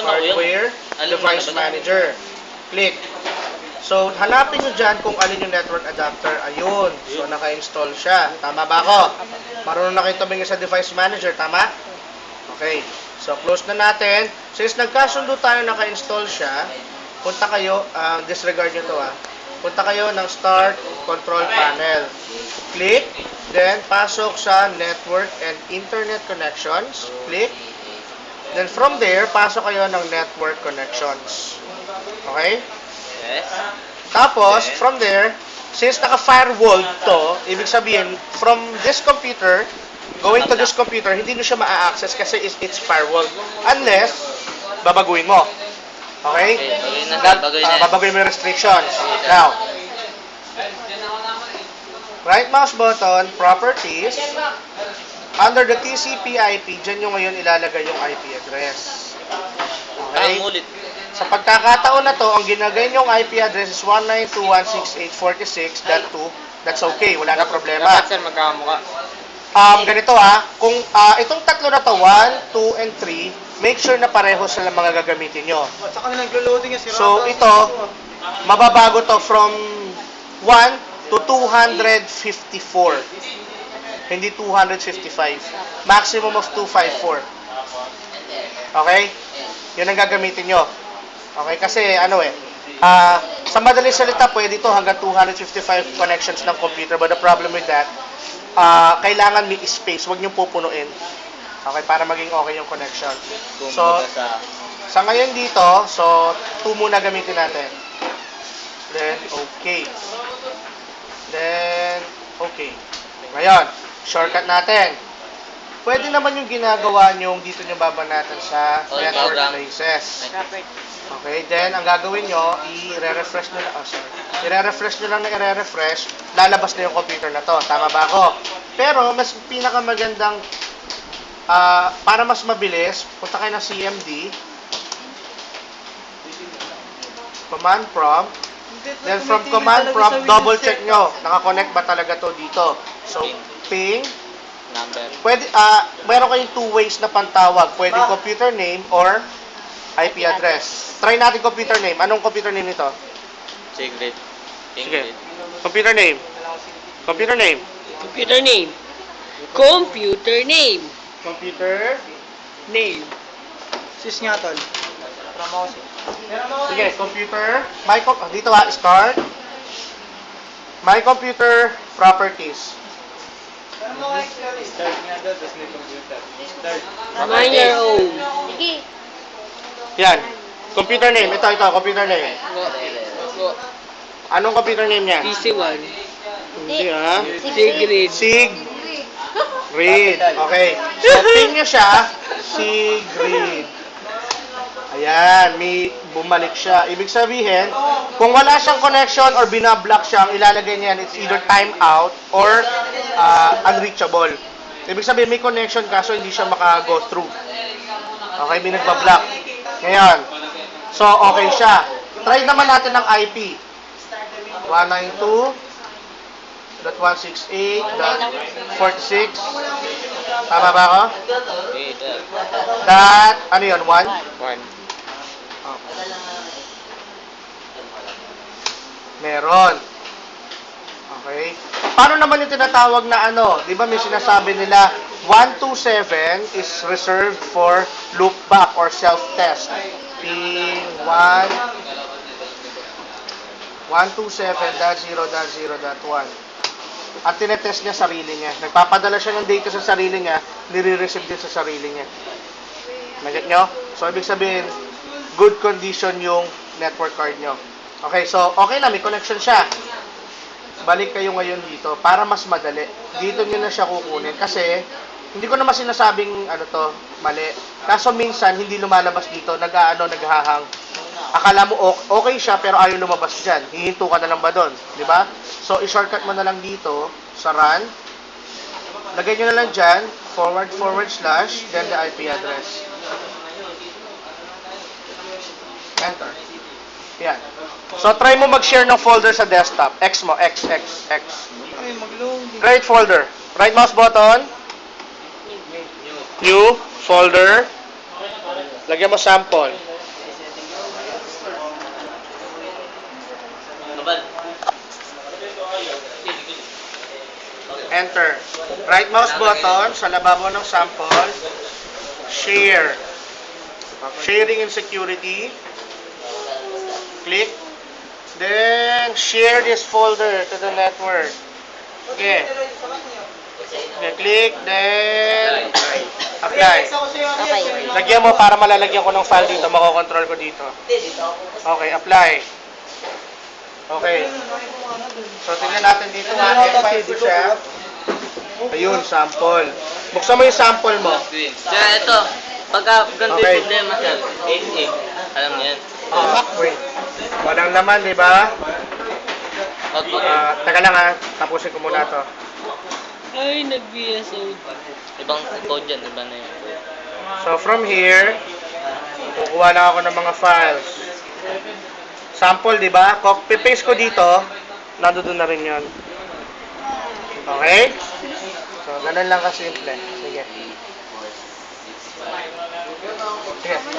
Hardware, Device Manager. Click. So, hanapin nyo dyan kung alin yung network adapter. Ayun. So, naka-install siya. Tama ba ako? Marunong na kayo tumingin sa Device Manager. Tama? Okay. So, close na natin. Since nagkasundo tayo, naka-install siya, punta kayo, disregard nyo to punta kayo ng Start Control Panel. Click. Then, pasok sa Network and Internet Connections. Click. Then, from there, pasok kayo ng Network Connections. Okay? Yes. Tapos, from there, since naka-firewall to, ibig sabihin, from this computer, going to this computer, hindi nyo siya ma-access kasi it's firewall. Unless, babaguhin mo. Okay? Babaguhin mo yung restrictions. Now, right mouse button, Properties, under the TCP/IP, dyan nyo ngayon ilalagay yung IP address. Okay? Sa pagkakataon na to, ang ginagay nyong IP address is 192.168.46.2. That's okay, wala na problema. Dapat sir, magkakamukha. Ganito kung itong tatlo na to, 1, 2, and 3, make sure na pareho sila mga gagamitin nyo. Saka na naglo-loading So, ito, mababago to from 1 to 254. Hindi 255. Maximum of 254. Okay? Yun ang gagamitin nyo. Okay? Kasi, sa madaling salita, pwede ito hanggang 255 connections ng computer. But the problem with that, kailangan may space. Huwag nyo pupunuin. Okay? Para maging okay yung connection. So, sa ngayon dito, so, 2 muna gamitin natin. Then, okay. Then, okay. Ngayon, shortcut natin. Pwede naman yung ginagawa nyo dito nyo babanatan sa network places. Okay, then ang gagawin nyo, i-refresh nyo lang, i-refresh nyo lang na i-refresh, lalabas na yung computer na to. Tama ba ako? Pero, mas pinakamagandang, para mas mabilis, punta kayo ng CMD, command prompt, then from command prompt, double check nyo, nakakonect ba talaga to dito. So, ping, Number. pwede, meron kayong 2 ways na pantawag. Pwede computer name or IP address. Try natin computer name. Anong computer name nito? Secret. Sige. Computer name. Computer name. Computer name. Computer name. Computer Name. Sis nga tol. Sige, computer. Dito start. My computer properties. Start nga doon, tapos may computer. Start. Mine your own. Yan. Computer name. Ito, computer name. Anong computer name niya? PC1. Hindi Sigrid. Sigrid. Okay. So, ping niya siya. Sigrid. Ayan, may bumalik siya. Ibig sabihin, kung wala siyang connection or binablock siya, ang ilalagay niyan, it's either timeout or unreachable. Ibig sabihin, may connection kaso hindi siya maka-go through. Okay, may nagbablock. Ngayon, so okay siya. Try naman natin ng IP. 192.168.46. Tama ba ako? Ano yun? 1? 1. Meron. Okay. Paano naman yung tinatawag na Di ba may sinasabi nila 127 is reserved for loopback or self-test. P1 127.0.0.1. At tinetest niya sarili niya. Nagpapadala siya ng data sa sarili niya, nire-receive din sa sarili niya. Naget nyo? So, ibig sabihin, good condition yung network card nyo. Okay, so, okay na, may connection siya. Balik kayo ngayon dito para mas madali. Dito nyo na siya kukunin kasi hindi ko naman sinasabing mali. Kaso minsan, hindi lumalabas dito, naghahang. Akala mo okay siya pero ayaw lumabas dyan. Hihinto ka na lang ba doon? Di ba? So, i-shortcut mo na lang dito sa run. Lagay nyo na lang dyan, // then the IP address. Enter. Yan. So, try mo mag-share ng folder sa desktop. X mo. X. Ay, mag-loading. Create folder. Right mouse button. New folder. Lagyan mo sample. Enter. Right mouse button sa lababo ng sample. Share. Sharing and security. Click. Then, share this folder to the network. Okay. Okay, click. Then, apply. Okay. Lagyan mo para malalagyan ko ng file dito. Makokontrol ko dito. Okay, apply. Okay. So, tingnan natin dito ha. F5 ko siya. Ayun, sample. Buksan mo yung sample mo. Kaya ito, pagka ganito Okay. yung problema siya, alam niyo yan. Wait. Walang laman, di ba? Output. Taka lang ha. Tapusin ko muna to. Ay, nag-BSO. Ibang code yan, iba na yun. So, from here, kukuha lang ako ng mga files. Sample, di ba? Copy-paste ko dito. Nandoon na rin yun. Okay? So, ganun lang kasimple. Sige. Sige.